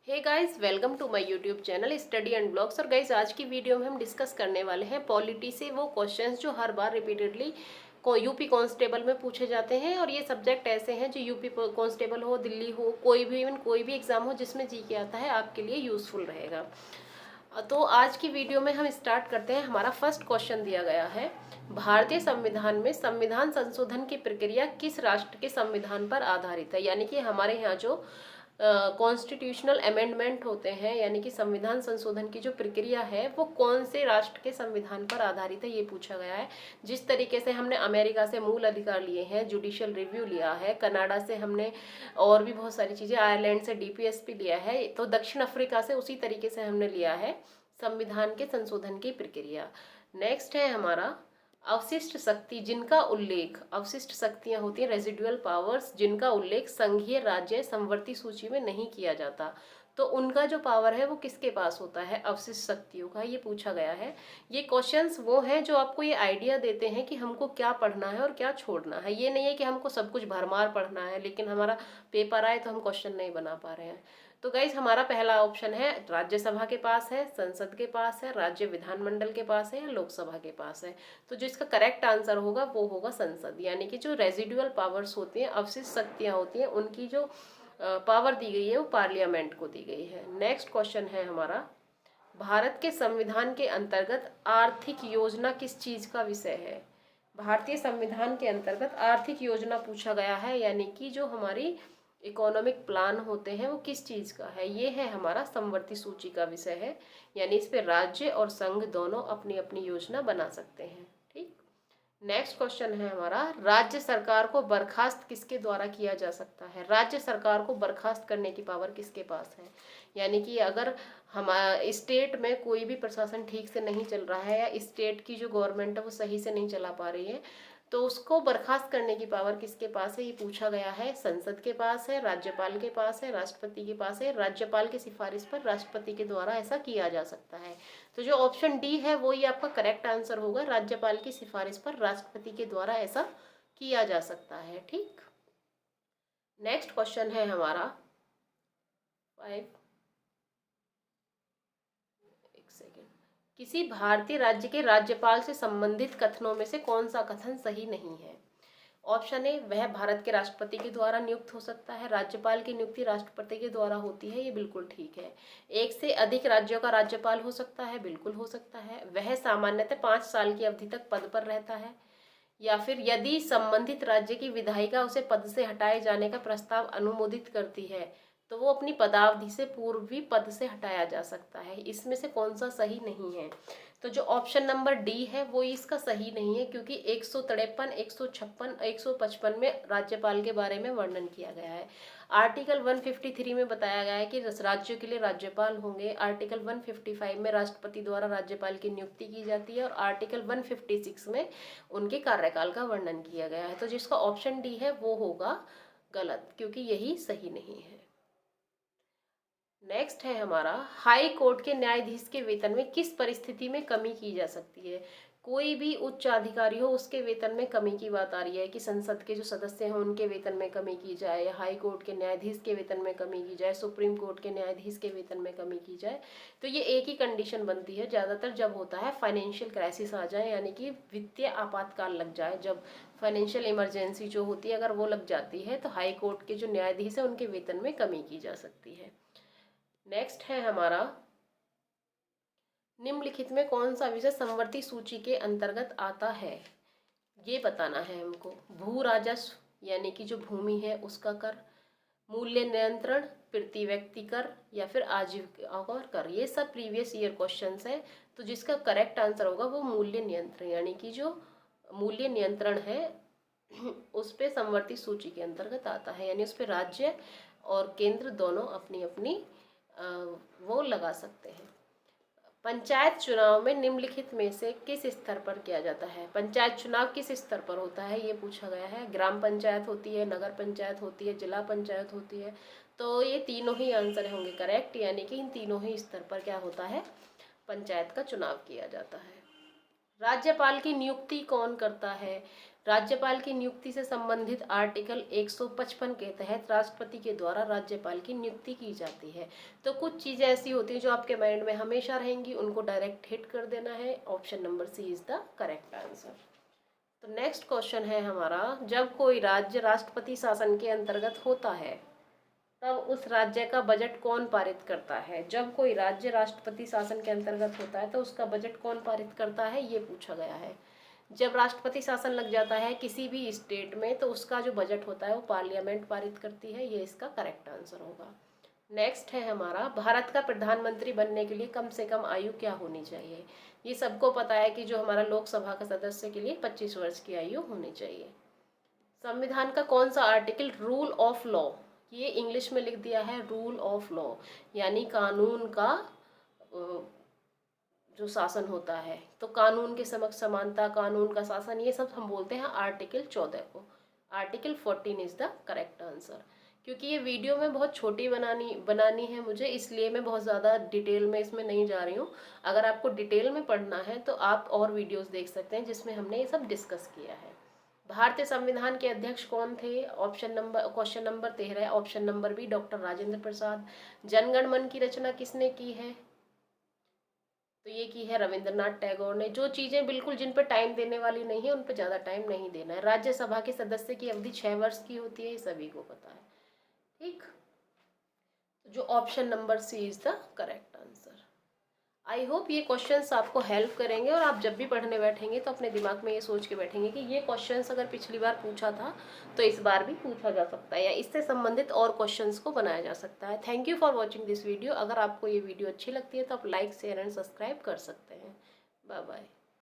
Hey guys, welcome to my YouTube channel study and blogs. और guys, आज की video में हम डिस्कस करने वाले हैं पॉलिटी से वो क्वेश्चंस जो हर बार रिपीटेडली को यूपी कांस्टेबल में पूछे जाते हैं। और ये सब्जेक्ट ऐसे हैं जो यूपी कांस्टेबल हो, दिल्ली हो, कोई भी इवन कोई भी एग्जाम हो जिसमें जी के आता है, आपके लिए यूजफुल रहेगा। तो आज की वीडियो में हम स्टार्ट करते हैं। हमारा फर्स्ट क्वेश्चन दिया गया है, भारतीय संविधान में संविधान संशोधन की प्रक्रिया किस राष्ट्र के संविधान पर आधारित है। यानी कि हमारे यहाँ जो कॉन्स्टिट्यूशनल अमेंडमेंट होते हैं, यानी कि संविधान संशोधन की जो प्रक्रिया है वो कौन से राष्ट्र के संविधान पर आधारित है, ये पूछा गया है। जिस तरीके से हमने अमेरिका से मूल अधिकार लिए हैं, जुडिशियल रिव्यू लिया है, कनाडा से हमने और भी बहुत सारी चीज़ें, आयरलैंड से डीपीएसपी लिया है, तो दक्षिण अफ्रीका से उसी तरीके से हमने लिया है संविधान के संशोधन की प्रक्रिया। नेक्स्ट है हमारा अवशिष्ट शक्ति, जिनका उल्लेख, अवशिष्ट शक्तियां होती हैं रेजिडुअल पावर्स, जिनका उल्लेख संघीय राज्य समवर्ती सूची में नहीं किया जाता, तो उनका जो पावर है वो किसके पास होता है, अवशिष्ट शक्तियों का, ये पूछा गया है। ये क्वेश्चंस वो हैं जो आपको ये आइडिया देते हैं कि हमको क्या पढ़ना है और क्या छोड़ना है। ये नहीं है कि हमको सब कुछ भरमार पढ़ना है लेकिन हमारा पेपर आए तो हम क्वेश्चन नहीं बना पा रहे हैं। तो गाइज, हमारा पहला ऑप्शन है राज्यसभा के पास है, संसद के पास है, राज्य विधानमंडल के पास है या लोकसभा के पास है। तो जो इसका करेक्ट आंसर होगा वो होगा संसद। यानी कि जो रेजिडुअल पावर्स होती हैं, अवशिष्ट शक्तियां होती हैं, उनकी जो पावर दी गई है वो पार्लियामेंट को दी गई है। नेक्स्ट क्वेश्चन है हमारा, भारत के संविधान के अंतर्गत आर्थिक योजना किस चीज का विषय है। भारतीय संविधान के अंतर्गत आर्थिक योजना पूछा गया है, यानी कि जो हमारी इकोनॉमिक प्लान होते हैं वो किस चीज का है, ये है हमारा समवर्ती सूची का विषय है। यानी इस पे राज्य और संघ दोनों अपनी अपनी योजना बना सकते हैं। ठीक। नेक्स्ट क्वेश्चन है हमारा, राज्य सरकार को बर्खास्त किसके द्वारा किया जा सकता है। राज्य सरकार को बर्खास्त करने की पावर किसके पास है। यानी कि अगर हम स्टेट में कोई भी प्रशासन ठीक से नहीं चल रहा है या स्टेट की जो गवर्नमेंट है वो सही से नहीं चला पा रही है, तो उसको बर्खास्त करने की पावर किसके पास है, ये पूछा गया है। संसद के पास है, राज्यपाल के पास है, राष्ट्रपति के पास है। राज्यपाल की सिफारिश पर राष्ट्रपति के द्वारा ऐसा किया जा सकता है। तो जो ऑप्शन डी है वो ही आपका करेक्ट आंसर होगा, राज्यपाल की सिफारिश पर राष्ट्रपति के द्वारा ऐसा किया जा सकता है। ठीक। नेक्स्ट क्वेश्चन है हमारा 5, एक सेकेंड, किसी भारतीय राज्य के राज्यपाल से संबंधित कथनों में से कौन सा कथन सही नहीं है। ऑप्शन ए, वह भारत के राष्ट्रपति के द्वारा नियुक्त हो सकता है। राज्यपाल की नियुक्ति राष्ट्रपति के द्वारा होती है, ये बिल्कुल ठीक है। एक से अधिक राज्यों का राज्यपाल हो सकता है, बिल्कुल हो सकता है। वह सामान्यतः 5 साल की अवधि तक पद पर रहता है। या फिर यदि संबंधित राज्य की विधायिका उसे पद से हटाए जाने का प्रस्ताव अनुमोदित करती है तो वो अपनी पदावधि से पूर्व भी पद से हटाया जा सकता है। इसमें से कौन सा सही नहीं है, तो जो ऑप्शन नंबर डी है वो इसका सही नहीं है, क्योंकि 153, 156, 155 में राज्यपाल के बारे में वर्णन किया गया है। आर्टिकल 153 में बताया गया है कि राज्यों के लिए राज्यपाल होंगे। आर्टिकल 155 में राष्ट्रपति द्वारा राज्यपाल की नियुक्ति की जाती है और आर्टिकल 156 में उनके कार्यकाल का वर्णन किया गया है। तो जिसका ऑप्शन डी है वो होगा गलत, क्योंकि यही सही नहीं है। नेक्स्ट है हमारा, हाई कोर्ट के न्यायाधीश के वेतन में किस परिस्थिति में कमी की जा सकती है। कोई भी उच्च अधिकारी हो उसके वेतन में कमी की बात आ रही है कि संसद के जो सदस्य हैं उनके वेतन में कमी की जाए, या हाई कोर्ट के न्यायाधीश के वेतन में कमी की जाए, सुप्रीम कोर्ट के न्यायाधीश के वेतन में कमी की जाए। तो ये एक ही कंडीशन बनती है ज़्यादातर जब होता है फाइनेंशियल क्राइसिस आ जाए, यानी कि वित्तीय आपातकाल लग जाए, जब फाइनेंशियल इमरजेंसी जो होती है अगर वो लग जाती है तो हाई कोर्ट के जो न्यायाधीश हैं उनके वेतन में कमी की जा सकती है। नेक्स्ट है हमारा, निम्नलिखित में कौन सा विषय समवर्ती सूची के अंतर्गत आता है, ये बताना है हमको। भू राजस्व, यानी कि जो भूमि है उसका कर, मूल्य नियंत्रण, प्रति व्यक्ति कर, या फिर आजीविका कर। ये सब प्रीवियस ईयर क्वेश्चंस हैं। तो जिसका करेक्ट आंसर होगा वो मूल्य नियंत्रण, यानी कि जो मूल्य नियंत्रण है उस पे समवर्ती सूची के अंतर्गत आता है। यानी उस पे राज्य और केंद्र दोनों अपनी अपनी वो लगा सकते हैं। पंचायत चुनाव में निम्नलिखित में से किस स्तर पर किया जाता है। पंचायत चुनाव किस स्तर पर होता है, ये पूछा गया है। ग्राम पंचायत होती है, नगर पंचायत होती है, जिला पंचायत होती है। तो ये तीनों ही आंसर होंगे करेक्ट, यानी कि इन तीनों ही स्तर पर क्या होता है, पंचायत का चुनाव किया जाता है। राज्यपाल की नियुक्ति कौन करता है। राज्यपाल की नियुक्ति से संबंधित आर्टिकल 155 के तहत राष्ट्रपति के द्वारा राज्यपाल की नियुक्ति की जाती है। तो कुछ चीज़ें ऐसी होती हैं जो आपके माइंड में हमेशा रहेंगी, उनको डायरेक्ट हिट कर देना है। Option number C is the correct answer. तो नेक्स्ट क्वेश्चन है हमारा, जब कोई राज्य राष्ट्रपति शासन के अंतर्गत होता है तब उस राज्य का बजट कौन पारित करता है। जब कोई राज्य राष्ट्रपति शासन के अंतर्गत होता है तो उसका बजट कौन पारित करता है, ये पूछा गया है। जब राष्ट्रपति शासन लग जाता है किसी भी स्टेट में तो उसका जो बजट होता है वो पार्लियामेंट पारित करती है, ये इसका करेक्ट आंसर होगा। नेक्स्ट है हमारा, भारत का प्रधानमंत्री बनने के लिए कम से कम आयु क्या होनी चाहिए। ये सबको पता है कि जो हमारा लोकसभा का सदस्य के लिए 25 वर्ष की आयु होनी चाहिए। संविधान का कौन सा आर्टिकल रूल ऑफ लॉ, ये इंग्लिश में लिख दिया है रूल ऑफ लॉ, यानी कानून का जो शासन होता है, तो कानून के समक्ष समानता, कानून का शासन, ये सब हम बोलते हैं आर्टिकल 14 को। Article 14 is the correct answer. क्योंकि ये वीडियो में बहुत छोटी बनानी है मुझे, इसलिए मैं बहुत ज़्यादा डिटेल में इसमें नहीं जा रही हूँ। अगर आपको डिटेल में पढ़ना है तो आप और वीडियोस देख सकते हैं जिसमें हमने ये सब डिस्कस किया है। भारतीय संविधान के अध्यक्ष कौन थे। Question number 13, option number B doctor Rajendra Prasad. Jana Gana Mana की रचना किसने की है, तो ये की है रविंद्रनाथ टैगोर ने। जो चीज़ें बिल्कुल जिन पर टाइम देने वाली नहीं है उन पर ज़्यादा टाइम नहीं देना है। राज्यसभा के सदस्य की अवधि 6 वर्ष की होती है, ये सभी को पता है। ठीक, जो option number C is the correct answer. I hope ये क्वेश्चंस आपको हेल्प करेंगे और आप जब भी पढ़ने बैठेंगे तो अपने दिमाग में ये सोच के बैठेंगे कि ये क्वेश्चंस अगर पिछली बार पूछा था तो इस बार भी पूछा जा सकता है या इससे संबंधित और क्वेश्चंस को बनाया जा सकता है। Thank you for watching this video. अगर आपको ये वीडियो अच्छी लगती है तो आप लाइक, शेयर एंड सब्सक्राइब कर सकते हैं। Bye bye.